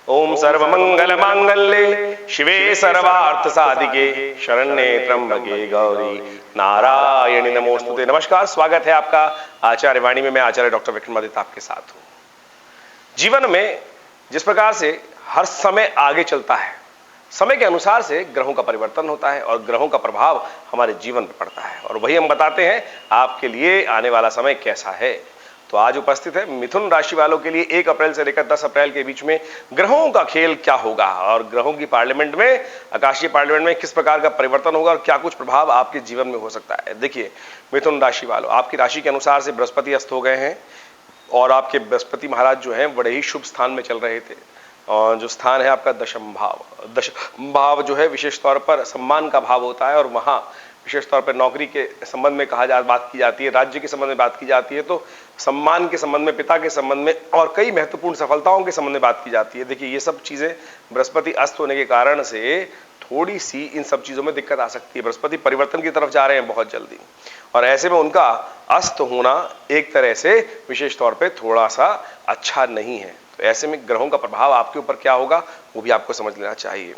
ओम सर्वमंगल मांगल्ये शिवे सर्वार्थ साधिके शरण्ये त्र्यंबके गौरी नारायणी नमोस्तुते। नमस्कार, स्वागत है आपका आचार्य वाणी में। मैं आचार्य डॉक्टर विक्रमादित्य आपके साथ हूं। जीवन में जिस प्रकार से हर समय आगे चलता है, समय के अनुसार से ग्रहों का परिवर्तन होता है और ग्रहों का प्रभाव हमारे जीवन पर पड़ता है, और वही हम बताते हैं आपके लिए आने वाला समय कैसा है। तो आज उपस्थित है मिथुन राशि वालों के लिए 1 अप्रैल से लेकर 10 अप्रैल के बीच में ग्रहों का खेल क्या होगा और ग्रहों की पार्लियामेंट में, आकाशीय पार्लियामेंट में किस प्रकार का परिवर्तन होगा और क्या कुछ प्रभाव आपके जीवन में हो सकता है। देखिए मिथुन राशि वालों, आपकी राशि के अनुसार से बृहस्पति अस्त हो गए हैं और आपके बृहस्पति महाराज जो हैं बड़े ही शुभ स्थान में चल रहे थे। और जो स्थान है आपका दशम भाव जो है विशेष तौर पर सम्मान का भाव होता है, और वहां विशेष तौर पर नौकरी के संबंध में बात की जाती है, राज्य के संबंध में बात की जाती है, तो सम्मान के संबंध में, पिता के संबंध में और कई महत्वपूर्ण सफलताओं के संबंध में बात की जाती है। देखिए ये सब चीजें बृहस्पति अस्त होने के कारण से थोड़ी सी इन सब चीजों में दिक्कत आ सकती है। बृहस्पति परिवर्तन की तरफ जा रहे हैं बहुत जल्दी, और ऐसे में उनका अस्त होना एक तरह से विशेष तौर पे थोड़ा सा अच्छा नहीं है। तो ऐसे में ग्रहों का प्रभाव आपके ऊपर क्या होगा वो भी आपको समझ लेना चाहिए।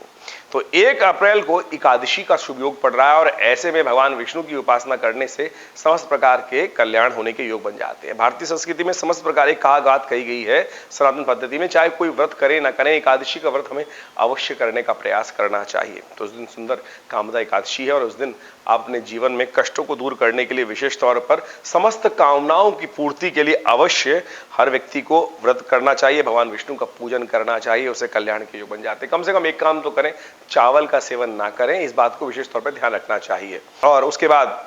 तो 1 अप्रैल को एकादशी का शुभ योग पड़ रहा है, और ऐसे में भगवान विष्णु की उपासना करने से समस्त प्रकार के कल्याण होने के योग बन जाते हैं। भारतीय संस्कृति में समस्त प्रकार की कहावत कही गई है सनातन पद्धति में, चाहे कोई व्रत करे ना करे, एकादशी का व्रत हमें अवश्य करने का प्रयास करना चाहिए। तो उस दिन सुंदर कामदा एकादशी है, और उस दिन आपने जीवन में कष्टों को दूर करने के लिए, विशेष तौर पर समस्त कामनाओं की पूर्ति के लिए अवश्य हर व्यक्ति को व्रत करना चाहिए, भगवान विष्णु का पूजन करना चाहिए, उसे कल्याण के योग बन जाते हैं। कम से कम एक काम तो करें, चावल का सेवन ना करें, इस बात को विशेष तौर पर ध्यान रखना चाहिए। और उसके बाद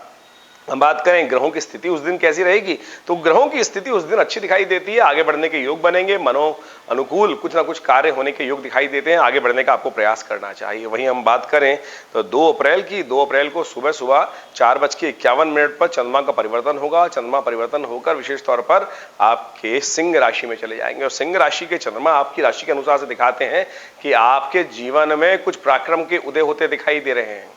हम बात करें ग्रहों की स्थिति उस दिन कैसी रहेगी, तो ग्रहों की स्थिति उस दिन अच्छी दिखाई देती है, आगे बढ़ने के योग बनेंगे, मनो अनुकूल कुछ ना कुछ कार्य होने के योग दिखाई देते हैं, आगे बढ़ने का आपको प्रयास करना चाहिए। वहीं हम बात करें तो 2 अप्रैल को सुबह 4:51 पर चंद्रमा का परिवर्तन होगा। चंद्रमा परिवर्तन होकर विशेष तौर पर आपके सिंह राशि में चले जाएंगे, और सिंह राशि के चंद्रमा आपकी राशि के अनुसार से दिखाते हैं कि आपके जीवन में कुछ पराक्रम के उदय होते दिखाई दे रहे हैं,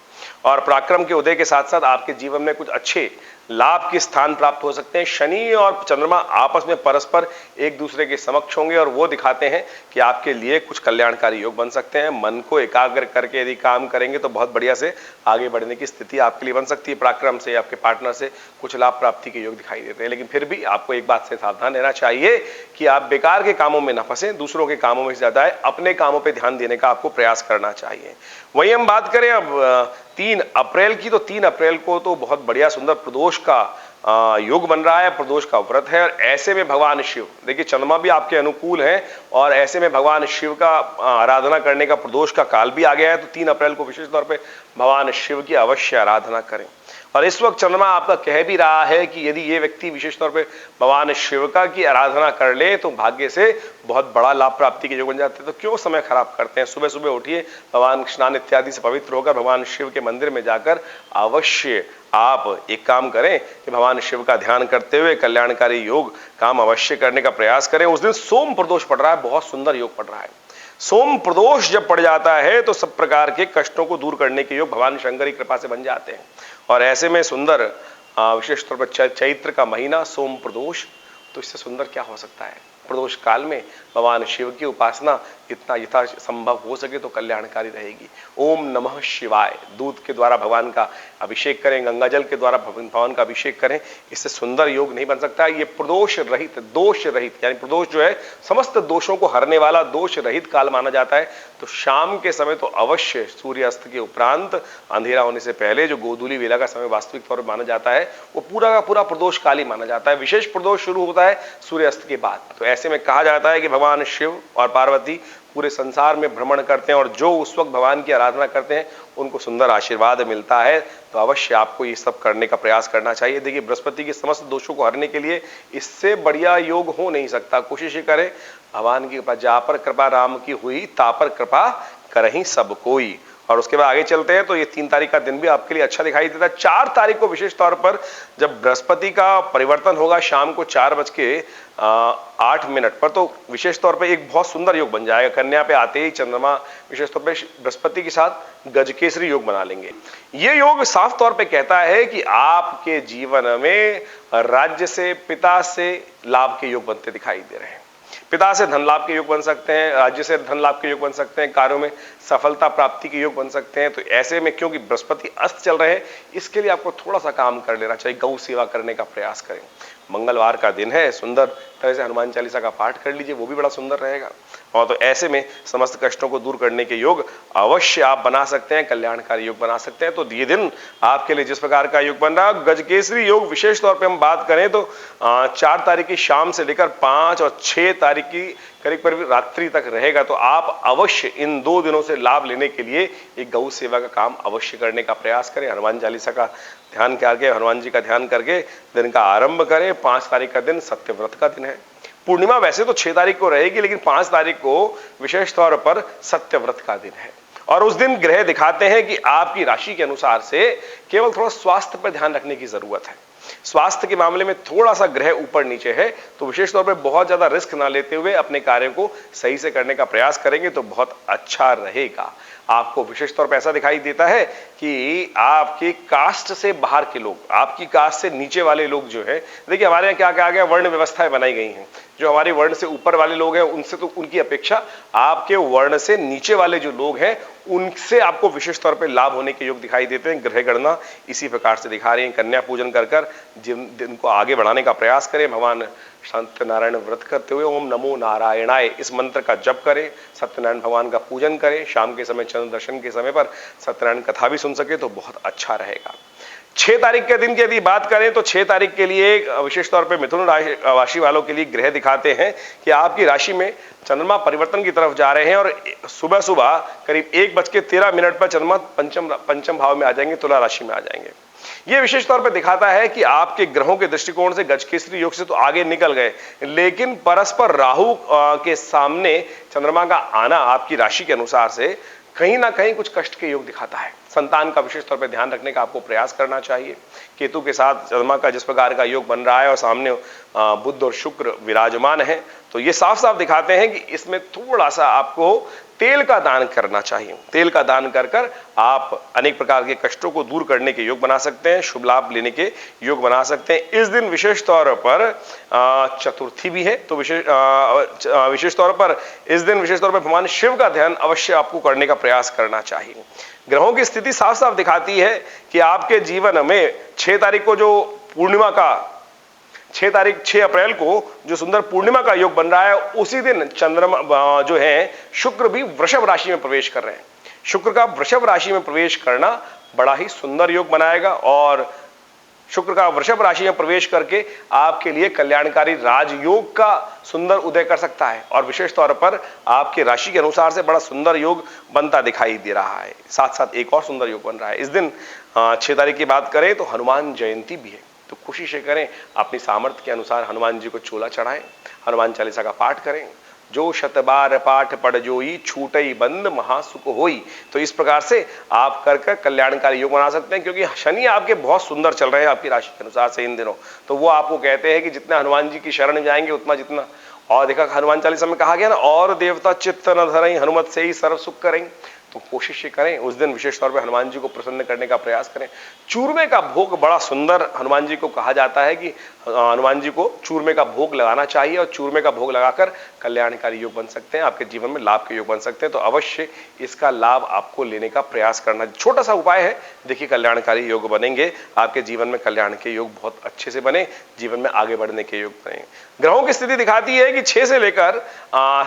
और पराक्रम के उदय के साथ साथ आपके जीवन में कुछ अच्छे लाभ के स्थान प्राप्त हो सकते हैं। शनि और चंद्रमा आपस में परस्पर एक दूसरे के समक्ष होंगे, और वो दिखाते हैं कि आपके लिए कुछ कल्याणकारी योग बन सकते हैं। मन को एकाग्र करके यदि काम करेंगे तो बहुत बढ़िया से आगे बढ़ने की स्थिति आपके लिए बन सकती है। पराक्रम से, आपके पार्टनर से कुछ लाभ प्राप्ति के योग दिखाई देते हैं, लेकिन फिर भी आपको एक बात से सावधान रहना चाहिए कि आप बेकार के कामों में न फंसे, दूसरों के कामों में ज्यादा है अपने कामों पर ध्यान देने का आपको प्रयास करना चाहिए। वहीं हम बात करें अब 3 अप्रैल की, तो 3 अप्रैल को तो बहुत बढ़िया सुंदर प्रदोष का योग बन रहा है, प्रदोष का व्रत है, और ऐसे में भगवान शिव, देखिए चंद्रमा भी आपके अनुकूल है, और ऐसे में भगवान शिव का आराधना करने का प्रदोष का काल भी आ गया है। तो 3 अप्रैल को विशेष तौर पे भगवान शिव की अवश्य आराधना करें। और इस वक्त चंद्रमा आपका कह भी रहा है कि यदि ये व्यक्ति विशेष तौर पे भगवान शिव का की आराधना कर ले तो भाग्य से बहुत बड़ा लाभ प्राप्ति के योग बन जाते हैं। तो क्यों समय खराब करते हैं, सुबह सुबह उठिए, भगवान स्नान इत्यादि से पवित्र होकर भगवान शिव के मंदिर में जाकर अवश्य आप एक काम करें कि भगवान शिव का ध्यान करते हुए कल्याणकारी योग काम अवश्य करने का प्रयास करें। उस दिन सोम प्रदोष पड़ रहा है, बहुत सुंदर योग पड़ रहा है। सोम प्रदोष जब पड़ जाता है तो सब प्रकार के कष्टों को दूर करने के योग भगवान शंकर की कृपा से बन जाते हैं, और ऐसे में सुंदर विशेष तौर पर चैत्र का महीना सोम प्रदोष, तो इससे सुंदर क्या हो सकता है। प्रदोष काल में भगवान शिव की उपासना इतना यथा संभव हो सके तो कल्याणकारी रहेगी। ओम नमः शिवाय दूध के द्वारा भगवान का अभिषेक करें, गंगा जल के द्वारा भगवान का अभिषेक करें, इससे सुंदर योग नहीं बन सकता। ये प्रदोष रहित, दोष रहित, यानी प्रदोष जो है समस्त दोषों को हरने वाला दोष रहित काल माना जाता है। तो शाम के समय तो अवश्य सूर्यास्त के उपरांत, अंधेरा होने से पहले जो गोधूली वेला का समय वास्तविक तौर पर माना जाता है, वो पूरा का पूरा प्रदोष काल ही माना जाता है। विशेष प्रदोष शुरू होता है सूर्यास्त के बाद। तो ऐसे में कहा जाता है कि भगवान शिव और पार्वती पूरे संसार में भ्रमण करते हैं, और जो उस वक्त भगवान की आराधना करते हैं उनको सुंदर आशीर्वाद मिलता है। तो अवश्य आपको ये सब करने का प्रयास करना चाहिए। देखिए बृहस्पति के समस्त दोषों को हरने के लिए इससे बढ़िया योग हो नहीं सकता। कोशिश करें भगवान की कृपा, जा पर कृपा राम की हुई, ता पर कृपा करहीं सब कोई। और उसके बाद आगे चलते हैं तो ये 3 तारीख का दिन भी आपके लिए अच्छा दिखाई देता है। 4 तारीख को विशेष तौर पर जब बृहस्पति का परिवर्तन होगा शाम को 4:08 पर, तो विशेष तौर पर एक बहुत सुंदर योग बन जाएगा। कन्या पे आते ही चंद्रमा विशेष तौर पर बृहस्पति के साथ गजकेसरी योग बना लेंगे। ये योग साफ तौर पे कहता है कि आपके जीवन में राज्य से, पिता से लाभ के योग बनते दिखाई दे रहे हैं। पिता से धन लाभ के योग बन सकते हैं, राज्य से धन लाभ के योग बन सकते हैं, कार्यों में सफलता प्राप्ति के योग बन सकते हैं। तो ऐसे में क्योंकि बृहस्पति अस्त चल रहे हैं, इसके लिए आपको थोड़ा सा काम कर लेना चाहिए, गौ सेवा करने का प्रयास करें। मंगलवार का दिन है, सुंदर तरह से हनुमान चालीसा का पाठ कर लीजिए, वो भी बड़ा सुंदर रहेगा। और तो ऐसे में समस्त कष्टों को दूर करने के योग अवश्य आप बना सकते हैं, कल्याणकारी योग बना सकते हैं। तो ये दिन आपके लिए जिस प्रकार का योग बन रहा है, गजकेसरी योग विशेष तौर पे हम बात करें तो 4 तारीख की शाम से लेकर 5 और 6 तारीख की करीब करीब रात्रि तक रहेगा। तो आप अवश्य इन 2 दिनों से लाभ लेने के लिए एक गौ सेवा का काम अवश्य करने का प्रयास करें। हनुमान चालीसा का ध्यान करके, हनुमान जी का ध्यान करके दिन का आरंभ करें। 5 तारीख का दिन सत्यव्रत का दिन है। पूर्णिमा वैसे तो 6 तारीख को रहेगी, लेकिन 5 तारीख को विशेष तौर पर सत्यव्रत का दिन है। और उस दिन ग्रह दिखाते हैं कि आपकी राशि के अनुसार से केवल थोड़ा स्वास्थ्य पर ध्यान रखने की जरूरत है। स्वास्थ्य के मामले में थोड़ा सा ग्रह ऊपर नीचे है, तो विशेष तौर पर बहुत ज्यादा रिस्क ना लेते हुए अपने कार्य को सही से करने का प्रयास करेंगे तो बहुत अच्छा रहेगा। आपको विशेष तौर पर ऐसा दिखाई देता है कि आपकी कास्ट से बाहर के लोग, आपकी कास्ट से नीचे वाले लोग जो है, देखिए हमारे यहाँ क्या कहा गया, वर्ण व्यवस्थाएं बनाई गई हैं। जो हमारे वर्ण से ऊपर वाले लोग हैं उनसे, तो उनकी अपेक्षा आपके वर्ण से नीचे वाले जो लोग हैं उनसे आपको विशेष तौर पे लाभ होने के योग दिखाई देते हैं। ग्रह गणना इसी प्रकार से दिखा रही है। कन्या पूजन कर कर दिन को आगे बढ़ाने का प्रयास करें। भगवान सत्यनारायण व्रत करते हुए ओम नमो नारायणाय इस मंत्र का जप करें। सत्यनारायण भगवान का पूजन करें। शाम के समय चंद्र दर्शन के समय पर सत्यनारायण कथा भी सुन सके तो बहुत अच्छा रहेगा। 6 तारीख के दिन की यदि बात करें तो 6 तारीख के लिए विशेष तौर पे मिथुन राशि वालों के लिए ग्रह दिखाते हैं कि आपकी राशि में चंद्रमा परिवर्तन की तरफ जा रहे हैं और सुबह सुबह करीब 1:13 पर चंद्रमा पंचम भाव में आ जाएंगे, तुला राशि में आ जाएंगे। ये विशेष तौर पर दिखाता है कि आपके ग्रहों के दृष्टिकोण से गजकेसरी योग से तो आगे निकल गए, लेकिन परस्पर राहु के सामने चंद्रमा का आना आपकी राशि के अनुसार से कहीं ना कहीं कुछ कष्ट के योग दिखाता है। संतान का विशेष तौर पर ध्यान रखने का आपको प्रयास करना चाहिए। केतु के साथ चंद्रमा का जिस प्रकार का योग बन रहा है और सामने बुध और शुक्र विराजमान है, तो ये साफ साफ दिखाते हैं कि इसमें थोड़ा सा आपको तेल का दान करना चाहिए। तेल का दान कर कर आप अनेक प्रकार के कष्टों को दूर करने के योग बना सकते हैं, शुभ लाभ लेने के योग बना सकते हैं। इस दिन विशेष तौर पर चतुर्थी भी है, तो विशेष तौर पर इस दिन विशेष तौर पर भगवान शिव का ध्यान अवश्य आपको करने का प्रयास करना चाहिए। ग्रहों की स्थिति साफ साफ दिखाती है कि आपके जीवन में 6 तारीख को जो पूर्णिमा का 6 अप्रैल को जो सुंदर पूर्णिमा का योग बन रहा है, उसी दिन चंद्रमा जो है शुक्र भी वृषभ राशि में प्रवेश कर रहे हैं। शुक्र का वृषभ राशि में प्रवेश करना बड़ा ही सुंदर योग बनाएगा और शुक्र का वृषभ राशि में प्रवेश करके आपके लिए कल्याणकारी राजयोग का सुंदर उदय कर सकता है और विशेष तौर पर आपके राशि के अनुसार से बड़ा सुंदर योग बनता दिखाई दे रहा है। साथ साथ एक और सुंदर योग बन रहा है। इस दिन 6 तारीख की बात करें तो हनुमान जयंती भी है, तो कोशिश करें अपनी सामर्थ्य के अनुसार हनुमान जी को चोला चढ़ाएं, हनुमान चालीसा का पाठ करें। जो शतबार पाठ पढ़ जोई छूटई बंद महासुख होई। तो इस प्रकार से आप कर कर कल्याणकारी योग बना सकते हैं, क्योंकि शनि आपके बहुत सुंदर चल रहे हैं आपकी राशि के अनुसार से इन दिनों। तो वो आपको कहते हैं कि जितना हनुमान जी की शरण जाएंगे उतना जितना, और देखा हनुमान चालीसा में कहा गया ना, और देवता चित्त न धरई हनुमत से ही सर्व सुख करें। तो कोशिश करें उस दिन विशेष तौर पर हनुमान जी को प्रसन्न करने का प्रयास करें। चूरमे का भोग बड़ा सुंदर हनुमान जी को कहा जाता है कि हनुमान जी को चूरमे का भोग लगाना चाहिए और चूरमे का भोग लगाकर कल्याणकारी योग बन सकते हैं, आपके जीवन में लाभ के योग बन सकते हैं। तो अवश्य इसका लाभ आपको लेने का प्रयास करना, छोटा सा उपाय है, देखिए कल्याणकारी योग बनेंगे, आपके जीवन में कल्याण के योग बहुत अच्छे से बने, जीवन में आगे बढ़ने के योग बने। ग्रहों की स्थिति दिखाती है कि 6 से लेकर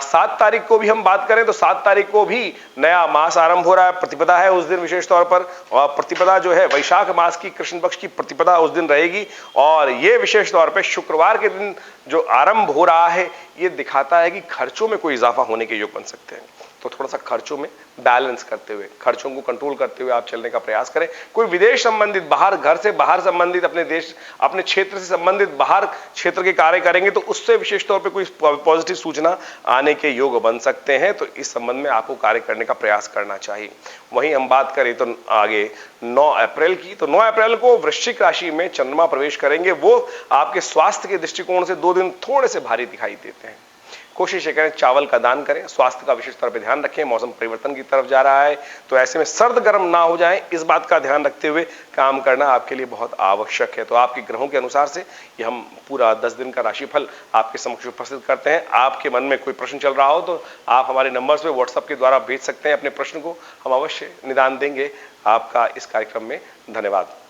7 तारीख को भी हम बात करें तो 7 तारीख को भी नया मास आरंभ हो रहा है, प्रतिपदा है उस दिन विशेष तौर पर, और प्रतिपदा जो है वैशाख मास की कृष्ण पक्ष की प्रतिपदा उस दिन रहेगी। और ये विशेष तौर पर शुक्रवार के दिन जो आरंभ हो रहा है, ये दिखाता है कि खर्चों में कोई इजाफा होने के योग बन सकते हैं। तो थोड़ा सा खर्चों में बैलेंस करते हुए, खर्चों को कंट्रोल करते हुए आप चलने का प्रयास करें। कोई विदेश संबंधित, बाहर, घर से बाहर संबंधित, अपने देश, अपने क्षेत्र से संबंधित बाहर क्षेत्र के कार्य करेंगे तो उससे विशेष तौर पे कोई पॉजिटिव सूचना आने के योग बन सकते हैं। तो इस संबंध में आपको कार्य करने का प्रयास करना चाहिए। वहीं हम बात करें तो आगे 9 अप्रैल की, तो 9 अप्रैल को वृश्चिक राशि में चंद्रमा प्रवेश करेंगे। वो आपके स्वास्थ्य के दृष्टिकोण से 2 दिन थोड़े से भारी दिखाई देते हैं। कोशिश ये करें चावल का दान करें, स्वास्थ्य का विशेष तौर पर ध्यान रखें। मौसम परिवर्तन की तरफ जा रहा है तो ऐसे में सर्द गर्म ना हो जाए, इस बात का ध्यान रखते हुए काम करना आपके लिए बहुत आवश्यक है। तो आपके ग्रहों के अनुसार से ये हम पूरा 10 दिन का राशिफल आपके समक्ष उपस्थित करते हैं। आपके मन में कोई प्रश्न चल रहा हो तो आप हमारे नंबर्स पे व्हाट्सएप के द्वारा भेज सकते हैं अपने प्रश्न को, हम अवश्य निदान देंगे। आपका इस कार्यक्रम में धन्यवाद।